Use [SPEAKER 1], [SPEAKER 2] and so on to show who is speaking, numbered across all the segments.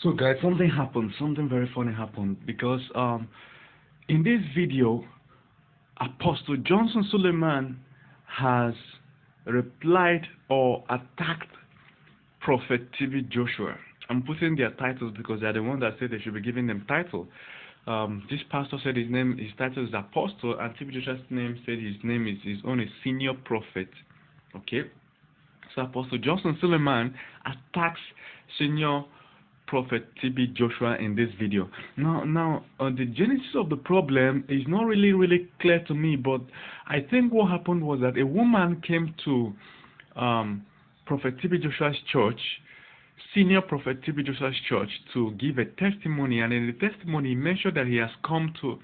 [SPEAKER 1] So guys, something happened, something very funny happened because in this video, Apostle Johnson Suleiman has replied or attacked Prophet TB Joshua. I'm putting their titles because they're the ones that said they should be giving them title. This pastor said his title is Apostle, and TB Joshua's name said his name is his own senior prophet. Okay, so Apostle Johnson Suleiman attacks senior Prophet TB Joshua in this video. Now, the genesis of the problem is not really clear to me, but I think what happened was that a woman came to Prophet TB Joshua's church, senior Prophet TB Joshua's church, to give a testimony, and in the testimony he mentioned that he has come to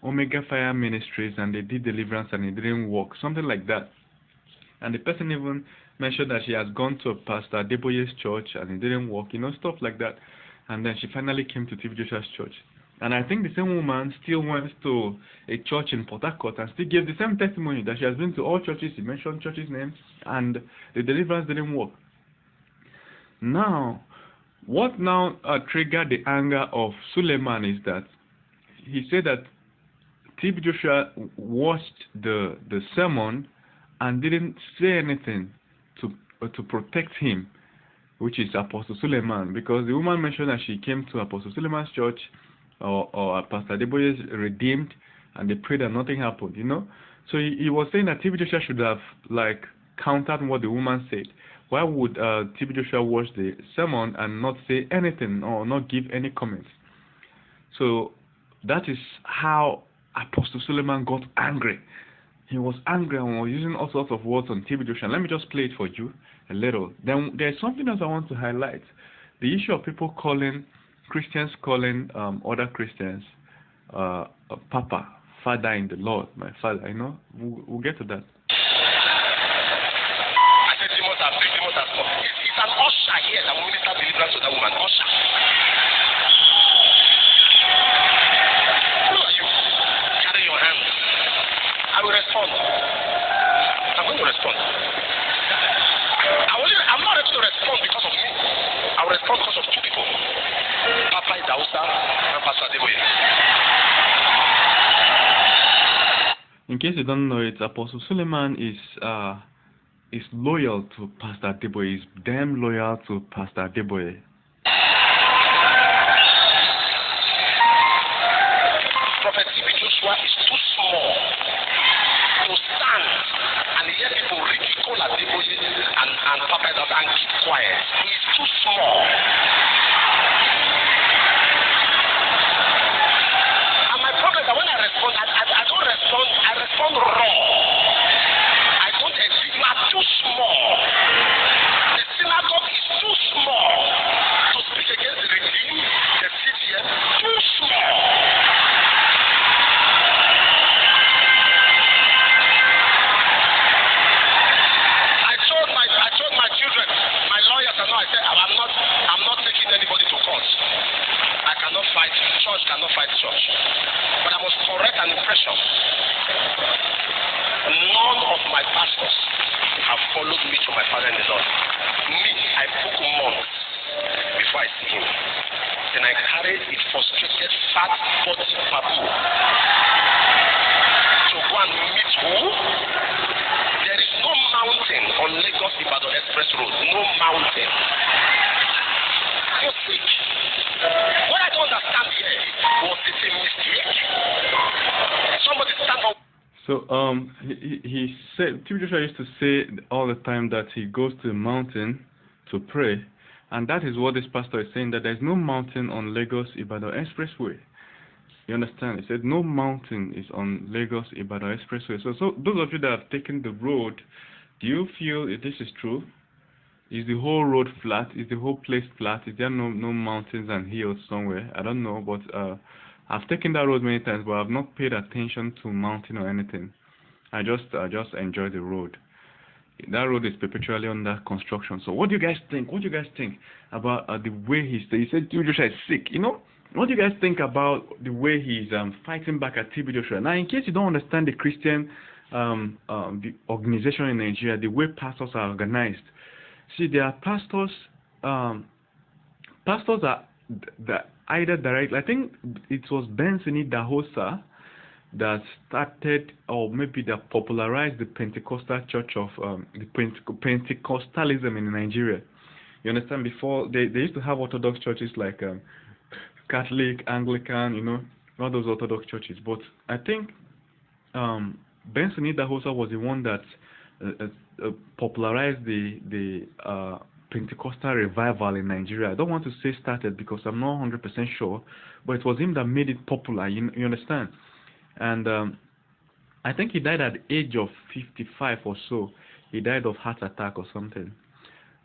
[SPEAKER 1] Omega Fire Ministries and they did deliverance and it didn't work, something like that. And the person even mentioned that she has gone to Pastor Adeboye's church and it didn't work, stuff like that. And then she finally came to TB Joshua's church. And I think the same woman still went to a church in Port Harcourt and still gave the same testimony that she has been to all churches. She mentioned churches' names and the deliverance didn't work. Now, what now triggered the anger of Suleiman is that he said that TB Joshua watched the sermon and didn't say anything to protect him, which is Apostle Suleiman, because the woman mentioned that she came to Apostle Suleiman's church or Pastor Adeboye's Redeemed, and they prayed and nothing happened, So he was saying that TB Joshua should have countered what the woman said. Why would TB Joshua watch the sermon and not say anything or not give any comments? So that is how Apostle Suleiman got angry. He was angry and was using all sorts of words on TB Joshua. Let me just play it for you a little. Then there's something else I want to highlight. The issue of people Christians calling other Christians Papa, Father in the Lord, my Father, We'll get to that.
[SPEAKER 2] I said demons are big, demons are small. It's an usher here that will minister deliverance to that woman. Usher. Who are you? Carry your hand. I will respond. I'm going to respond. I'm not ready to respond because of me. I will respond because of two people. Papa Idausa and Pastor Adeboye.
[SPEAKER 1] In case you don't know it, Apostle Suleiman is loyal to Pastor Adeboye. He's damn loyal to Pastor Adeboye.
[SPEAKER 2] Prophet TB Joshua is too small to stand and hear people ridicule Adeboye and Papa Idausa and keep quiet. He's too small. And my problem is that when I respond, I don't respond. I respond raw. I don't agree. You are too small. The synagogue is too small to speak against the regime, the CTM. Too small. I told my children, my lawyers and all, I said I'm not taking anybody to court. I cannot fight church, cannot fight church. But I must correct an impression. None of my pastors have followed me to my Father in the Lord. Me, I book months before I see him. Then I carried a frustrated, fat, body babu to go and meet who? There is no mountain on Lagos Ibadan Express Road. No mountain. You're sick. What I don't understand here was it a mistake? Somebody stand up.
[SPEAKER 1] So he said, TB Joshua used to say all the time that he goes to the mountain to pray, and that is what this pastor is saying, that there is no mountain on Lagos Ibadan Expressway. You understand? He said no mountain is on Lagos Ibadan Expressway. So those of you that have taken the road, do you feel if this is true? Is the whole road flat? Is the whole place flat? Is there no mountains and hills somewhere? I don't know, but I've taken that road many times, but I've not paid attention to mountain or anything. I just enjoy the road. That road is perpetually under construction. So what do you guys think? What do you guys think about the way he said TB Joshua is sick? What do you guys think about the way he's fighting back at TB Joshua? Now, in case you don't understand the Christian the organization in Nigeria, the way pastors are organized. See, there are pastors. Pastors are either direct. I think it was Benson Idahosa that started, or maybe that popularized the Pentecostal church of the Pentecostalism in Nigeria. You understand? Before they used to have Orthodox churches like Catholic, Anglican, all those Orthodox churches. But I think Benson Idahosa was the one that popularized the Pentecostal revival in Nigeria. I don't want to say started because I'm not 100% sure, but it was him that made it popular. You understand? And I think he died at the age of 55 or so. He died of heart attack or something.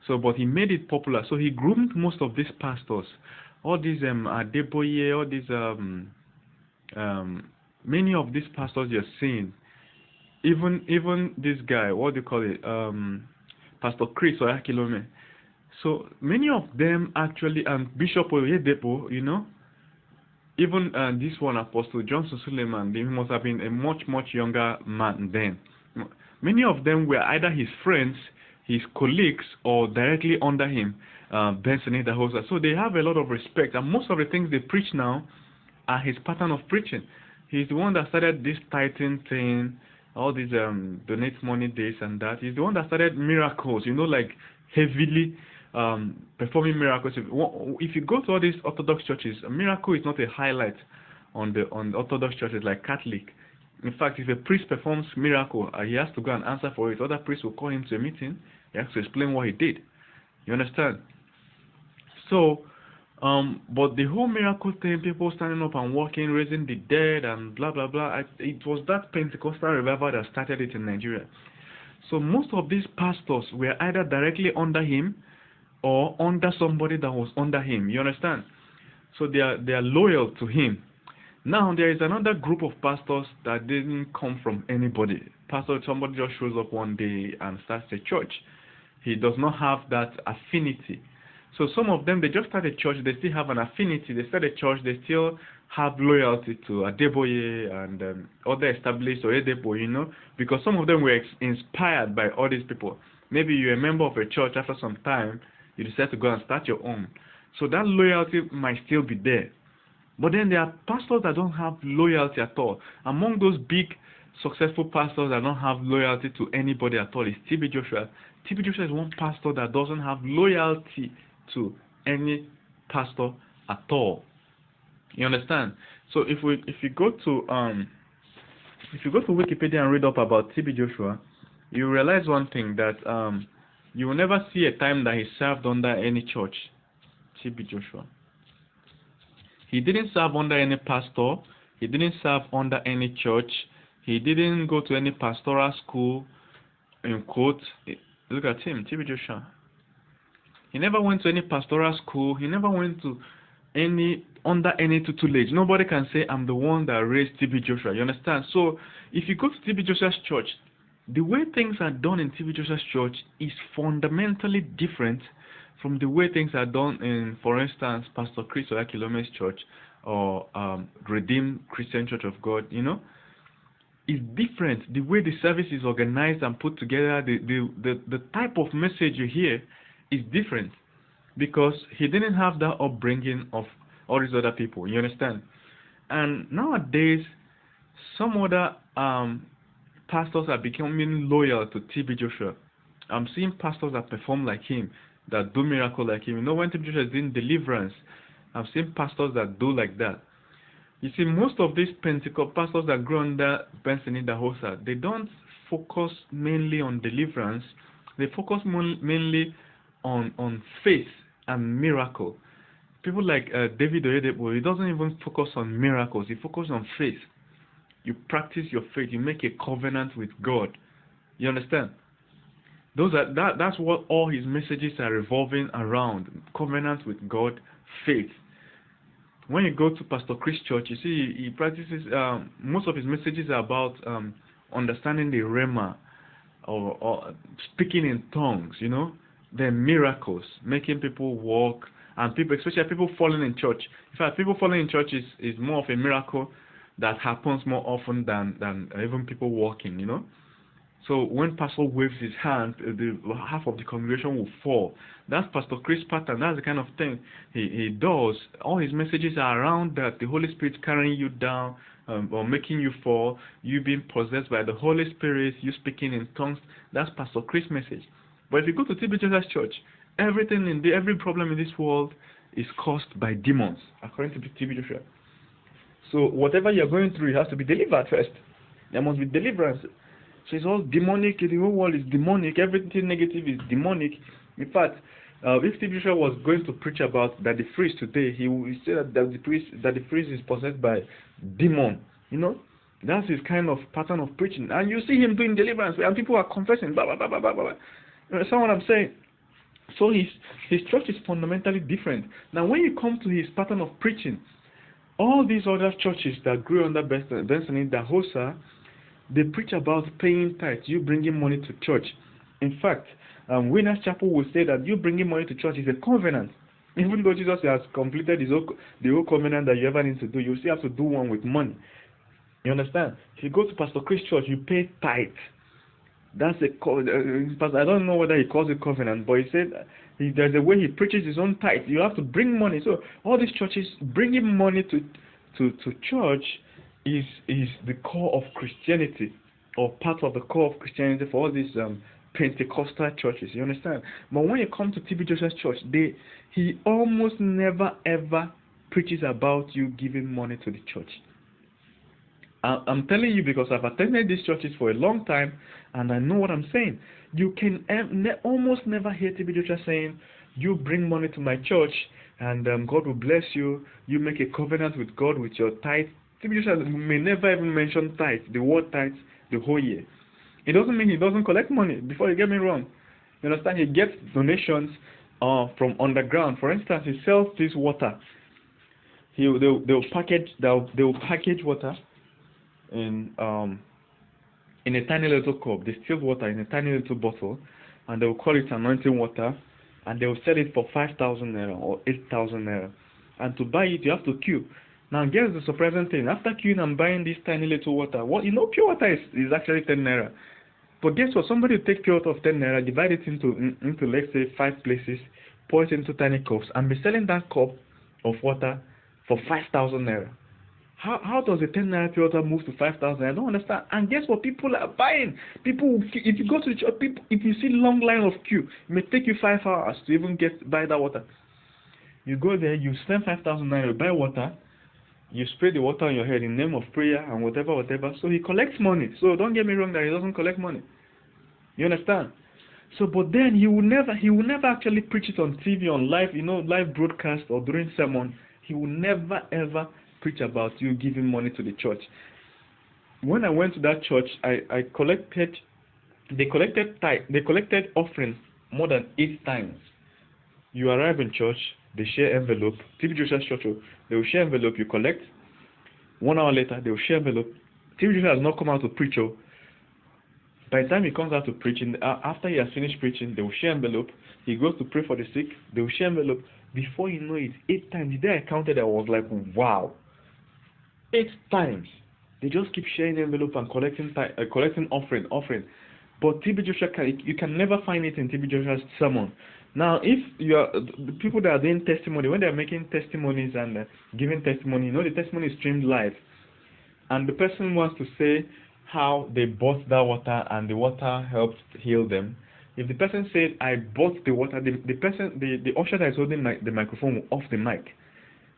[SPEAKER 1] So, but he made it popular. So he groomed most of these pastors, all these Adeboye, all these many of these pastors you're seeing. Even this guy, what do you call it? Pastor Chris Oyakilome. So many of them actually, and Bishop Oyedepo, even this one, Apostle Johnson Suleiman, he must have been a much younger man then. Many of them were either his friends, his colleagues, or directly under him, Benson Idahosa. So they have a lot of respect, and most of the things they preach now are his pattern of preaching. He's the one that started this tithing thing, all these donate money, this and that. He's the one that started miracles, like heavily performing miracles. If you go to all these Orthodox churches, a miracle is not a highlight on the Orthodox churches like Catholic. In fact, if a priest performs miracle, he has to go and answer for it. Other priests will call him to a meeting. He has to explain what he did. You understand? So, but the whole miracle thing, people standing up and walking, raising the dead, and blah blah blah. It was that Pentecostal revival that started it in Nigeria. So most of these pastors were either directly under him or under somebody that was under him. You understand? So they are loyal to him. Now there is another group of pastors that didn't come from anybody. Somebody just shows up one day and starts a church. He does not have that affinity. So some of them, they just start a church, they still have an affinity. They start a church, they still have loyalty to Adeboye and other established or Oyedepo, because some of them were inspired by all these people. Maybe you're a member of a church, after some time, you decide to go and start your own. So that loyalty might still be there. But then there are pastors that don't have loyalty at all. Among those big, successful pastors that don't have loyalty to anybody at all is T.B. Joshua. T.B. Joshua is one pastor that doesn't have loyalty to any pastor at all. You understand? So if you go to Wikipedia and read up about T.B. Joshua, you realize one thing, that you will never see a time that he served under any church. T.B. Joshua. He didn't serve under any pastor. He didn't serve under any church. He didn't go to any pastoral school, in quote. Look at him, T.B. Joshua. He never went to any pastoral school. He never went to under any tutelage. Nobody can say, I'm the one that raised T.B. Joshua. You understand? So if you go to T.B. Joshua's church, the way things are done in T.B. Joshua's church is fundamentally different from the way things are done in, for instance, Pastor Chris Oyakilome's church or Redeemed Christian Church of God. It's different. The way the service is organized and put together, the type of message you hear is different, because he didn't have that upbringing of all these other people. You understand? And nowadays, some other pastors are becoming loyal to T.B. Joshua. I'm seeing pastors that perform like him, that do miracle like him. When T.B. Joshua is doing deliverance, I've seen pastors that do like that. You see, most of these Pentecost pastors that grow under Benson Idahosa, they don't focus mainly on deliverance. They focus mainly on faith and miracle. People like David Oyedepo, he doesn't even focus on miracles. He focuses on faith. You practice your faith. You make a covenant with God. You understand? That's what all his messages are revolving around. Covenant with God, faith. When you go to Pastor Chris Church, you see he practices, most of his messages are about understanding the Rhema, or speaking in tongues, the miracles, making people walk, and people, especially people falling in church. In fact, people falling in church is more of a miracle that happens more often than even people walking, So when pastor waves his hand, the half of the congregation will fall. That's Pastor Chris' pattern. That's the kind of thing he does. All his messages are around that, the Holy Spirit carrying you down, or making you fall, you being possessed by the Holy Spirit, you speaking in tongues. That's Pastor Chris' message. But if you go to TB Jesus Church, every problem in this world is caused by demons, according to TB Joshua. So whatever you're going through, it has to be delivered first. There must be deliverance. So it's all demonic. The whole world is demonic. Everything negative is demonic. In fact, if TB Joshua was going to preach about that the priest today, he would say that the priest is possessed by demon. You know, that's his kind of pattern of preaching. And you see him doing deliverance, and people are confessing. Blah blah blah blah blah blah. You understand what I'm saying? So his church is fundamentally different. Now, when you come to his pattern of preaching, all these other churches that grew under Benson in Dahosa, they preach about paying tithes, you bringing money to church. In fact, Winners Chapel will say that you bringing money to church is a covenant. Even though Jesus has completed the whole covenant that you ever need to do, you still have to do one with money. You understand? If you go to Pastor Chris' church, you pay tithes. That's I don't know whether he calls it covenant, but he said there's a way he preaches his own tithe. You have to bring money. So all these churches bringing money to church is the core of Christianity, or part of the core of Christianity for all these Pentecostal churches. You understand? But when you come to TB Joseph's church, he almost never ever preaches about you giving money to the church. I'm telling you because I've attended these churches for a long time, and I know what I'm saying. You can almost never hear TB Joshua saying, you bring money to my church, and God will bless you. You make a covenant with God with your tithe. TB Joshua may never even mention tithe, the word tithe, the whole year. It doesn't mean he doesn't collect money, before you get me wrong. You understand? He gets donations from underground. For instance, he sells this water. They'll package water in a tiny little cup, distilled water in a tiny little bottle, and they will call it anointing water, and they will sell it for 5,000 naira or 8,000 naira. And to buy it, you have to queue. Now, guess the surprising thing. After queuing and buying this tiny little water, pure water is actually 10 naira. But guess what? Somebody will take pure water of 10 naira, divide it into let's say 5 places, pour it into tiny cups, and be selling that cup of water for 5,000 naira. How does a 10 naira pure water move to 5,000? I don't understand. And guess what? People are buying. People, if you go to the church, if you see long line of queue, it may take you 5 hours to even buy that water. You go there, you spend 5,000 naira, you buy water, you spray the water on your head in the name of prayer and whatever. So he collects money. So don't get me wrong that he doesn't collect money. You understand? So, but then he will never actually preach it on TV, on live broadcast or during sermon. He will never ever preach about you giving money to the church. When I went to that church, they collected offering more than 8 times. You arrive in church, they share envelope. TB Joshua's church, they will share envelope, you collect. 1 hour later, they will share envelope. TB Joshua has not come out to preach. By the time he comes out to preach, after he has finished preaching, they will share envelope. He goes to pray for the sick, they will share envelope. Before you know it, 8 times. The day I counted, I was like, wow. 8 times. They just keep sharing envelope and collecting offering. But TB Joshua, you can never find it in TB Joshua's sermon. Now, if you are the people that are doing testimony, when they are making testimonies and giving testimony, the testimony is streamed live, and the person wants to say how they bought that water and the water helped heal them. If the person said, "I bought the water," the usher that is holding the microphone will off the mic.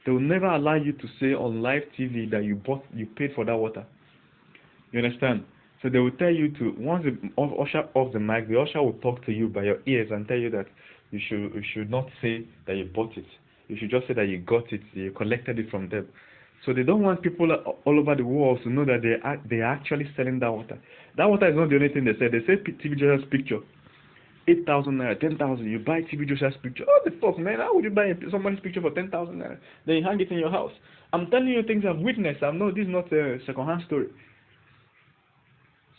[SPEAKER 1] They will never allow you to say on live TV that you paid for that water. You understand? So they will tell you once the usher off the mic, the usher will talk to you by your ears and tell you that you should not say that you bought it. You should just say that you got it, you collected it from them. So they don't want people all over the world to know that they are actually selling that water. That water is not the only thing they say. They say TB Joshua's picture. 8,000 naira, 10,000. You buy TB Joshua's picture. Oh, the fuck, man! How would you buy somebody's picture for 10,000 naira? Then you hang it in your house. I'm telling you things I've witnessed. I know this is not a second-hand story.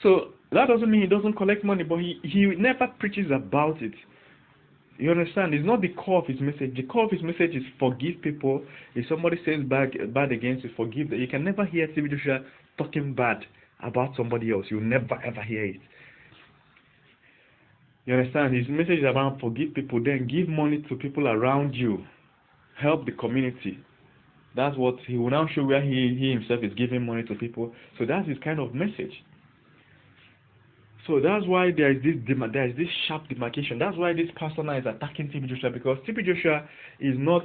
[SPEAKER 1] So that doesn't mean he doesn't collect money, but he never preaches about it. You understand? It's not the core of his message. The core of his message is forgive people. If somebody says bad against you, forgive them. You can never hear TB Joshua talking bad about somebody else. You'll never ever hear it. You understand? His message is about forgive people, then give money to people around you. Help the community. That's what he will now show, where he himself is giving money to people. So that's his kind of message. So that's why there is this sharp demarcation. That's why this pastor now is attacking TB Joshua, because TB Joshua is not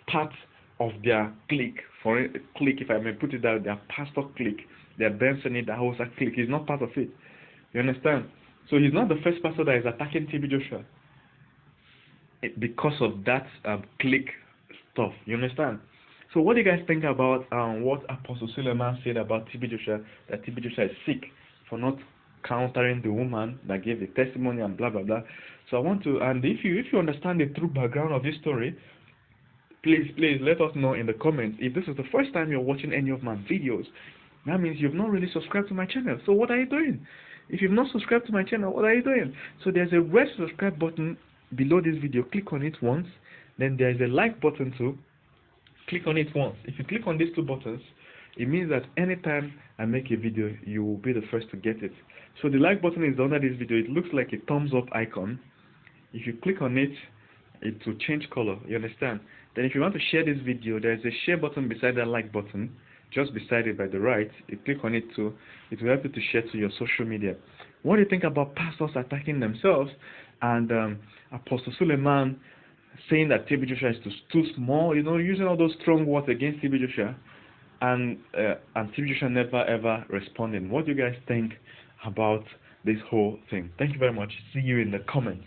[SPEAKER 1] part of their clique. For clique, if I may put it that, their pastor clique, their Benson, the Hausa clique. He's not part of it. You understand? So he's not the first pastor that is attacking TB Joshua because of that clique stuff. You understand? So what do you guys think about what Apostle Suleiman said about TB Joshua, that TB Joshua is sick for not countering the woman that gave the testimony and blah blah blah. So I want to, and if you understand the true background of this story, please let us know in the comments. If this is the first time you're watching any of my videos, that means you've not really subscribed to my channel. So what are you doing? If you've not subscribed to my channel, what are you doing? So there's a red subscribe button below this video. Click on it once. Then there's a like button too. Click on it once. If you click on these two buttons, it means that anytime I make a video, you will be the first to get it. So the like button is under this video. It looks like a thumbs up icon. If you click on it, it will change color. You understand? Then if you want to share this video, there is a share button beside that like button, just beside it by the right. You click on it too. It will help you to share to your social media. What do you think about pastors attacking themselves and Apostle Suleiman saying that TB Joshua is too small, using all those strong words against TB Joshua, and TB Joshua never ever responding? What do you guys think about this whole thing? Thank you very much. See you in the comments.